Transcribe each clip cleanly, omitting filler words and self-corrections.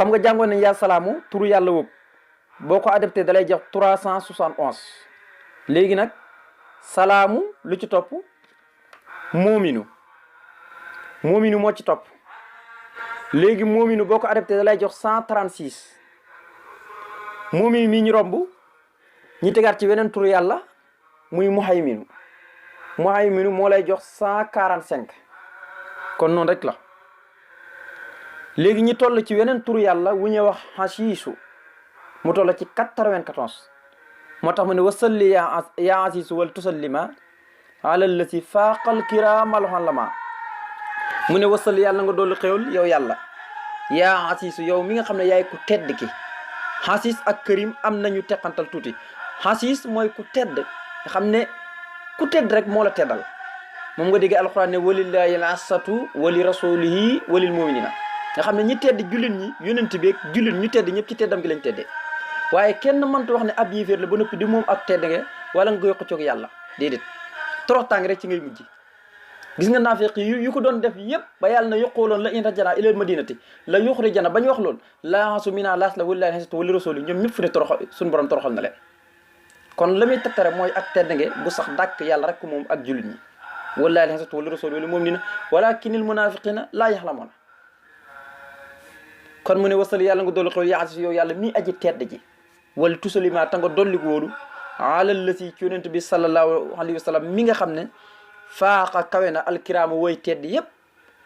xam nga jàngoon nañ yaa salaamu turu yàlla woowu boo ko adapté dalay jox 371 léegi nag salaamu lu ci topp moominu moo ci topp léegi moominu boo ko adapté dalay jox 136 moominu mii ñu romb ñi tegaat ci weneen turu yàlla muy muhayminu moo lay jox 145 kon noonu rek la léegi ñi toll ci weneen turu yàlla wu ñuy wax xasiisu mu toll ci 94 moo tax mu ne wasalli ya asiisu wal tusallima ala allati faaqal kiraamal ulama mu ne wasalli yàlla nga dolli xéwal yow yàlla yaa asiisu yow mi nga xam ne yaay ku tedd ki xasiis ak kërim am nañu teqantal tuuti xasiis mooy ku tedd nga xam ne ku tedd rek moo la teddal moom nga dégg alxuraan ne walillahi al asatu wali rasulihi walil muminina nga xam ne ñi tedd jullit ñi yonent bi ak jullit ñu tedd ñëpp ci teddam gi lañ teddee waaye kenn mënta wax ne ab yéeféer la ba noppi di moom ak tedd nga wala nga koy xëccoog yàlla déedéet toroxtaange rek ci ngay mujj gis nga naafeq yu ko doon def yëpp ba yàlla na yoqooloon la in rajana ilal madinati la yuxrijana bañ wax loolu laasu mina laas la walillahi al asatu wali rasuli ñoom ñëpp fu ne toroxal suñu borom toroxal na leen kon la muy tegtare mooy ak tedd nga bu sax dàkk yàlla rek moom ak jullit ñi walillahi al asatu wali rasuli wala moom ni na walakinil munafiqina laa yaxlamoona kon mu ne wasal yàlla nga dolli xew yaa si yow yàlla mii aji tedd ji wala tusalima ta nga dolli wóolu alal la si ci yonent bi sallallahu alayhi wa sallam mi nga xam ne faaxa kawe na alkiraama woy tedd yépp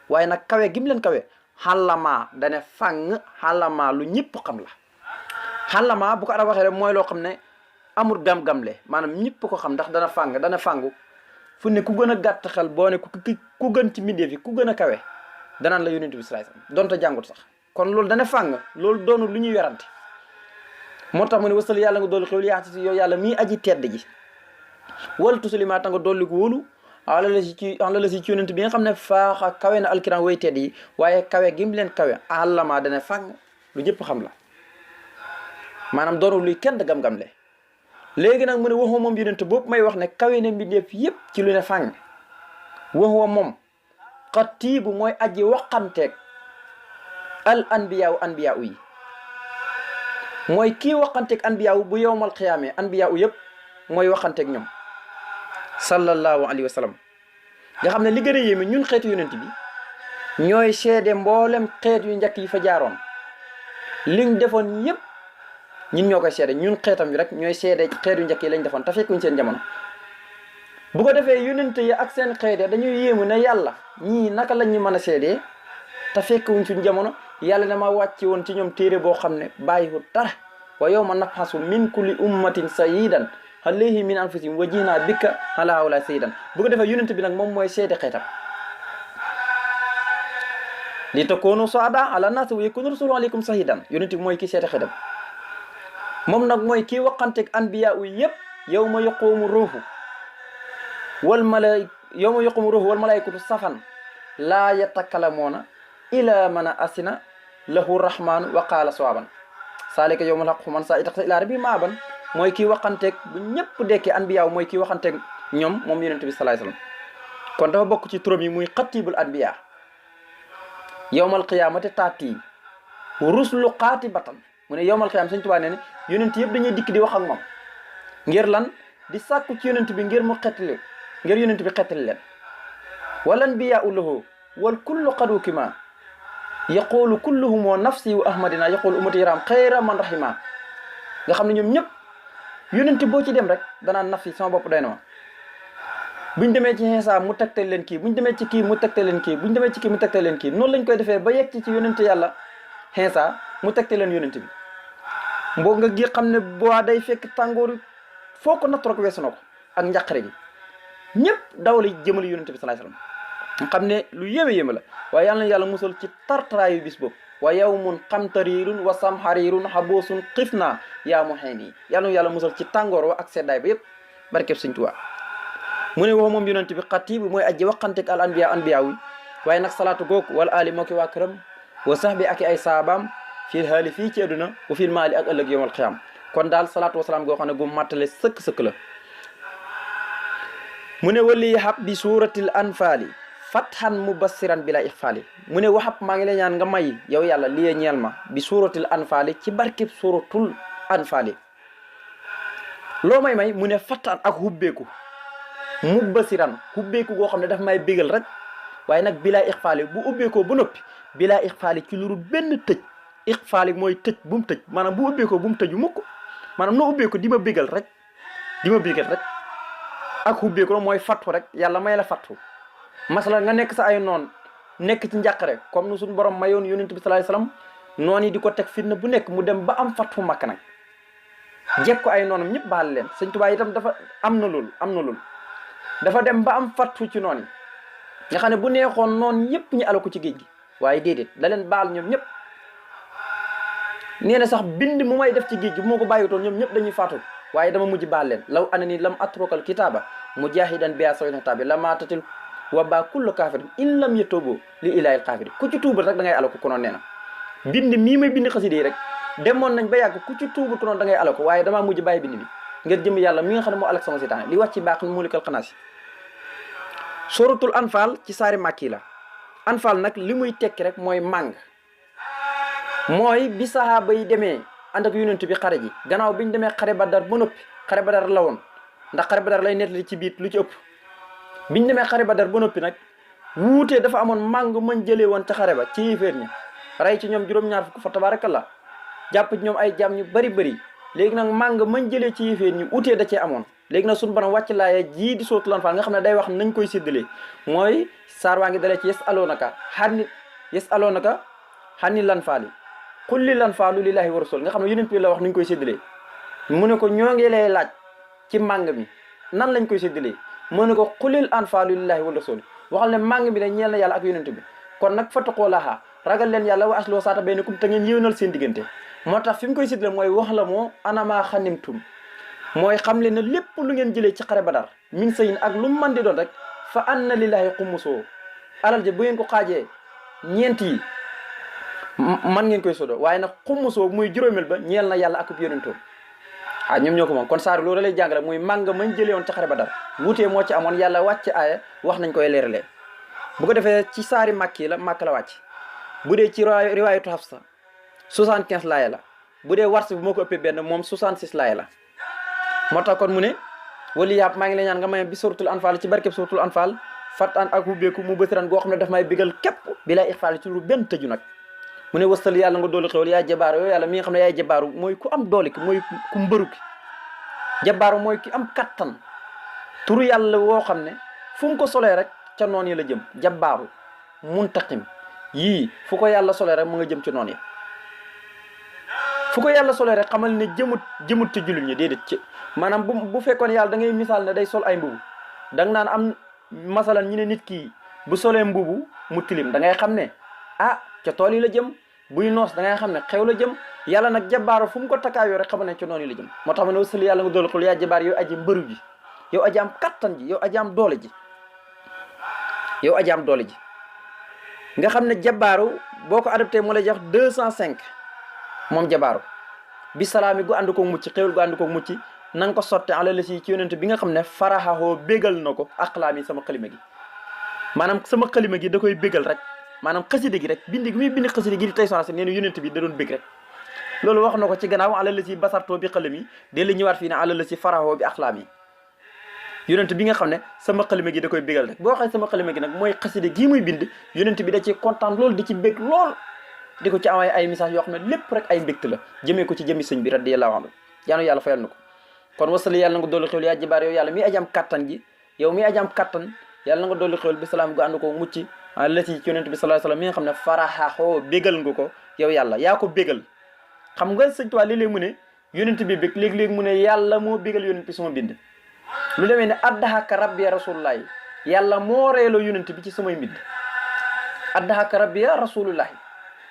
waaye nag kawe gim leen kawe xàllamaa dane fàng xàllamaa lu ñëpp xam la xàllamaa bu ko arab waxee rek mooy loo xam ne amul gam-gam le maanaam ñëpp ko xam ndax dana fàngu fu ne ku gën a gàtt xel boo ne ku gën ci mbindeef yi ku gën a kawe danaan la yonent bi sallallahu alayhi wasallam donte jàngut sax kon loolu dana fàng loolu doonul lu ñuy werante moo tax mu ne wasal yàlla nga dolli xewlu yaa si yow yàlla mii aji tedd ji wala tusalimaata nga dolli ko wóolu ala la si ci yonent bi nga xam ne faaxa kawe na alkiram way tedd yi waaye kawe gim leen kawe àllama dana fàng lu ñëpp xam la maanaam doonul luy kenn gam-gam le léegi nag mu ne waxuma moom yonent boobu may wax ne kawe na mbindeef yépp ci lu ne fàng waxuma moom xatiibu mooy aji waxanteeg al anbiyaaw yi mooy kii waxanteeg anbiyaaw bu yowmal xiyaamee anbiyaaw yëpp mooy waxanteeg ñoom sallallahu alayhi wa sallam nga xam ne li gën a yéeme ñun xeetu yonent bi ñooy seede mboolem xeet yu njëkk yi fa jaaroon liñ defoon yëpp ñun ñoo koy seede ñun xeetam bi rek ñooy seede xeet yu njëkk yi lañ defoon te fekkuñ seen jamono bu ko defee yonent yi ak seen xeet dañuy yéemu ne yàlla ñii naka lañ ñu mën a seedee te fekkuñ suñ jamono yàlla dama wàcce woon ci ñoom téere boo xam ne bàyyiwul dara wa yawma nabxasu min kulli ummatin sayyidan alayhi min anfusihim wa jiinaa bika ala haula sayyidan bu ko defee yonent bi nag moom mooy seede xeetam li takoonu suhadaa ala naasi wa yakuna rasulu alaykum shahidan yonent bi mooy kii seede xeetam moom nag mooy kii waxanteeg anbiya u yëpp yawma yaqumu ruuhu wal malaikatu safan laa yatakalamuuna ila man asina lahu rahmanu wa qaala sawaban saalika yawmal haqqu man saa itaxsa ila rabbi maaban mooy kii waxanteeg bu ñëpp dekkee anbiyaaw mooy kii waxanteeg ñoom moom yonent bi salaay salaam kon dafa bokk ci turam yi muy xatibul anbiya yawmal qiyaamati taati ruslu qaatibatan mu ne yawmal qiyaam Sëñ Tuubaa nee ne yonent yëpp dañuy dikk di wax ak moom ngir lan di sàkku ci yonent bi ngir mu xettali ngir yonent bi xettali leen wal anbiyaau lahu wal kullu qad ukima yaqulu kulluhum wa nafsi wa ahmadina yaqulu ummati yaram xayra man rahima nga xam ne ñoom ñëpp yonent boo ci dem rek danaan nafsi sama bopp doy na ma buñ demee ci Iisaa mu tegtal leen kii buñ demee ci kii mu tegtal leen kii buñ demee ci kii mu tegtal leen kii noonu lañ koy defee ba yegg ci yonent yàlla Iisaa mu tegtal leen yonent bi mboo nga gi xam ne boo day fekk tàngooru foo ko natt rek weesu na ko ak njàqare gi ñëpp dawla jëmale yonent bi salaay salaam xam ne lu yéeme la waaye yàlla na yàlla musal ci tartaraayu bis boobu wa yawmun qamtarirun wa samharirun habusun xifna yaa mu xeen yi yàlla na yàlla musal ci tàngoor wa ak seddaay ba yëpp barkeb Sëñ Tuubaa mu ne wax moom yonent bi xatibu mooy aji waxanteeg al anbiya yi waaye nag salaatu googu wala ali moo ki waa këram wa sahbi ak ay saabaam fii haali fii ci àdduna wa fil maali ak ëllëg yawmal qiyaam kon daal salaatu wasalaam goo xam ne gu mattale sëkk-sëkk la mu ne wali hab bi suuratil anfaali fathan mubassiran bila ixfaali mu ne waxab maa ngi lay ñaan nga may yow yàlla lii ñeel ma bi suuratul anfaali ci barkib suuratul anfaali loo may mu ne fathan ak hubbeeku mubassiran hubbeeku goo xam ne daf may bégal rek waaye nag bilaa ixfaali bu ubbeekoo ba noppi bilaa ixfaali ci lu benn tëj ixfaali mooy tëj bu mu tëj maanaam bu ubbeekoo bu mu tëju mukk maanaam noo ubbeeko di ma bégal rek ak ubbeeku mooy fattu rek yàlla may la fattu masala nga nekk sa ay noon nekk ci njàqare comme nu suñu borom mayoon yonent bi sallallahu alayhi wasallam noon yi di ko teg fitna bu nekk mu dem ba am fattu makk nag jekk ko ay noonam ñëpp baal leen sëñ Tuubaa itam dafa am na loolu dafa dem ba am fattu ci noon yi nga xam ne bu neexoon noonu yëpp ñu ala ko ci géej gi waaye déedéet da leen baal ñoom ñëpp nee na sax bind mu may def ci géej gi bu ma ko bàyyitoon ñoom ñëpp dañuy faatu waaye dama mujj baal leen law ana ni lam atrokal kitaaba mujahidan biya sawil xitaabi la maatatil wa ba kullu kaafirin in lam yatubu li ilaahil kaafiri ku ci tuubal rek da ngay alako ko noon nee na bind mii may bind xasida yi rek demoon nañ ba yàgg ku ci tuubal ko noonu da ngay alako waaye damaa mujj bàyyi bind bi ngir jëm yàlla mi nga xam ne moo alak sama seytaane li wax ci baax mulikal xanaasi suratul anfal ci saari màkki la anfal nag li muy tekki rek mooy màng mooy bi sahaaba yi demee ànd ak yonent bi xare ji gannaaw biñ demee xare badar ba noppi xare badar la woon ndax xare badar lay nettali ci biit lu ci ëpp biñ demee xare badar ba noppi nag wuutee dafa amoon màng mañ jëlee woon ca xare ba ci yéeféer ñi rey ci ñoom juróom-ñaar fukk fa tabarakallah jàpp ci ñoom ay jàmm ñu bari léegi nag màng mañ jëlee ci yéeféer ñi utee da cee amoon léegi nag suñu borom wàcc laaya jii di sootul anfaal nga xam ne day wax nañ koy séddalee mooy saar waa ngi dalee ci yes aloonaka xanni lan faali xulli lan faalu lillahi wa rasul nga xam ne yonent bi la wax nuñ koy séddalee mu ne ko ñoo ngi lay laaj ci màng mi nan lañ koy séddalee mu ne ko xullil anfaalu lillahi wa rasul waxal ne màng mi ne ñeel na yàlla ak yonent bi kon nag fattaqoo laaha ragal leen yàlla wa asloo saata baynakum te ngeen yéwénal seen diggante moo tax fi mu koy séddale mooy wax la moo anamaa xanimtum mooy xam leen ne lépp lu ngeen jëlee ci xare badar min sayin ak lu mu mën di doon rek fa anna lillahi xumusoo alal ja bu ngeen ko xaajee ñeent yi man ngeen koy sodo waaye nag xumusoo muy juróomeel ba ñeel na yàlla akub yonentoom ñoom ñoo ko moom kon saar loolu lay jàngale muy màng mañ jëlee woon ci xare badar wuutee moo ci amoon yàlla wàcc aaya wax nañ koy leeralee bu ko defee ci saari màkki la màkk la wàcc bu dee ci riwaayatu Hafsa 75 laaya la bu dee wars bi moo ko ëppee benn moom 66 laaya la moo tax kon mu ne wali yàpp maa ngi lay ñaan nga may bi suratul anfal ci barkeb suratul anfal fattaan ak hubbeeku mu bësiran goo xam ne daf may bégal képp bi lay ixfaal ci lu benn tëju nag mu ne wasal yàlla nga doolu xewal yaa jabaaru yow yàlla mi nga xam ne yaay jabaaru mooy ku am doole ki mooy ku mbëru ki jabaaru mooy ki am kattan turu yàlla woo xam ne fu mu ko solee rek ca noon yi la jëm jabaaru muntaqim yii fu ko yàlla solee rek mu nga jëm ci noon yi fu ko yàlla solee rek xamal ne jëmut ci jullit ñi déedéet ci maanaam bu fekkoon yàlla da ngay misaal ne day sol ay mbubu da nga naan am masalan ñu ne nit ki bu solee mbubu mu tilim da ngay xam ne ca tool yi la jëm buy noos da ngay xam ne xew la jëm yàlla nag jabaaru fu mu ko takkaayoo rek xam ne ci noonu yi la jëm moo tax ma ne wasali yàlla nga doolu xul yaa jabaar yow aji mbëru ji yow aji am kattan ji yow aji am doole ji nga xam ne jabaaru boo ko adopté moo lay jox 205 moom jabaaru bi salaami gu ànd ko mucc xéwal gu ànd ko mucc na nga ko sotte ala la si ci yonent bi nga xam ne faraxaxoo bégal na ko aqlaam yi sama xalima gi maanaam sama xalima gi da koy bégal rek maanaam xasida gi rek bindi gi muy bindi xasida gi di tey sonacé nee na yonent bi da doon bég rek loolu wax na ko ci gannaaw ala la si basartoo bi xalam yi dee la ñëwaat fii ne ala la si faraxoo bi aqlaam yi yonent bi nga xam ne sama xalima gi da koy bégal rek boo waxee sama xalima gi nag mooy xasida gii muy bind yonent bi da ci kontaan loolu di ci bég lool di ko ci am ay message yoo xam ne lépp rek ay mbégte la jëmee ko ci jëmi sëñ bi radiyallahu anhu yaanu yàlla fayal na ko kon wasali yàlla nga dolli xewal yaa jibaar yow yàlla mi ajam kattan gi yow mi ajam kattan yàlla nga dolli xewal bi salaam gu ànd ko mucc la ci yonent bi sallallahu alayhi wasallam mi nga xam ne faraxaxoo bégal nga ko yow yàlla yaa ko bégal xam nga sëñ Tuubaa léeg-léeg mu ne yonent bi bég léeg-léeg mu ne yàlla moo bégal yonent bi sama bind lu demee ne addahaka rabbi rasulullah yàlla moo reeloo yonent bi ci samay mbind addahaka rabbi rasulullah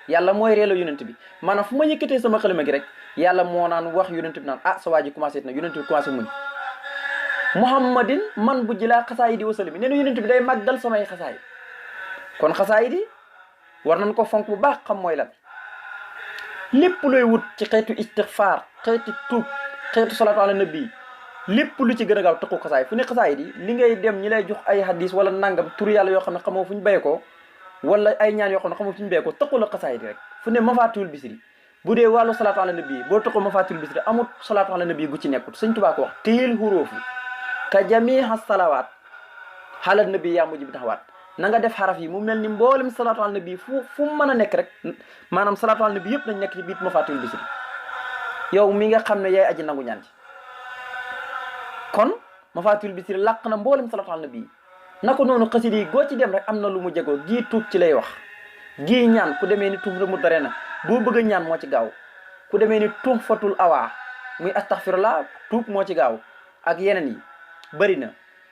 yàlla mooy reeloo yonent bi maanaam fu ma yëkkatee sama xalima gi rek yàlla moo naan wax yonent bi naan sa waa ji commencé na yonent bi commencé muñ muhammadin man bu jilaa xasaay di wasali bi nee na yonent bi day màggal samay xasaay kon xasaay di war nañ ko fonk bu baax xam mooy lan lépp looy wut ci xeetu istixfaar xeetu tuub xeetu salaatu ala nabi lépp lu ci gën a gaaw tëqu xasaay fu ne xasaay di li ngay dem ñi lay jox ay hadis wala nangam tur yàlla yoo xam ne xamoo fu ñu béy ko wala ay ñaan yoo xam ne xamoo fu ñu béy ko tëqu la xasaay di rek fu ne mafaatiwul bisri bu dee wàllu salaatu ala nabi boo tëqu mafaatiwul bisri amut salaatu ala nabi gu ci nekkut sëñ Tuubaa ko wax téyel xuróofu ka jamiha salawaat xaalal nabi yaa mujj bi taxawaat na nga def xaraf yi mu mel ni mboolem salaatu ala nabi fu mu mën a nekk rek maanaam salaatu ala nabi yëpp nañ nekk ci biit mafaatiwul bisri yow mi nga xam ne yaay aji nangu ñaan ci kon mafaatiwul bisri làq na mboolem salaatu ala nabi nako noonu xasida yi goo ci dem rek am na lu mu jegoo gii tuub ci lay wax gii ñaan ku demee ni tuuf mu dare na boo bëgg a ñaan moo ci gaaw ku demee ni tuux fatul awaa muy astaxfirullah tuub moo ci gaaw ak yeneen yi bëri na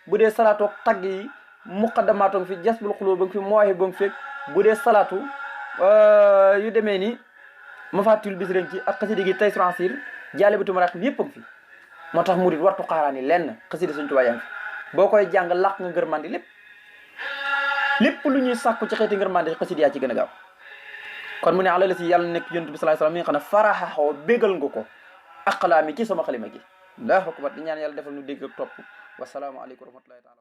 bu dee salaatu tagg yi muqaddamaatoog fi jasbul xulóo ba nga fi moowaxe ba nga fekk bu dee salaatu yu demee ni mafaatiwul bisri ci ak xasida gi tay transir jaalibatu maraqib yëpp a ngi fi moo tax murid wartu xaaraani lenn xasida Sëñ Tuubaa yaa ngi fi boo koy jàng làq nga ngërmandi lépp lu ñuy sàkku ci xeeti ngërmandi xasida yaa ci gën a gaaw kon mu ne ala la si yàlla nekk yonent bi sallallahu alayhi wasallam mi nga xam ne faraxaxoo bégal nga ko aqlaami ci sama xalima gi allahu akbar di ñaan yàlla defal nu dégg ak topp wasalaamu aleykum wa rahmatullahi taala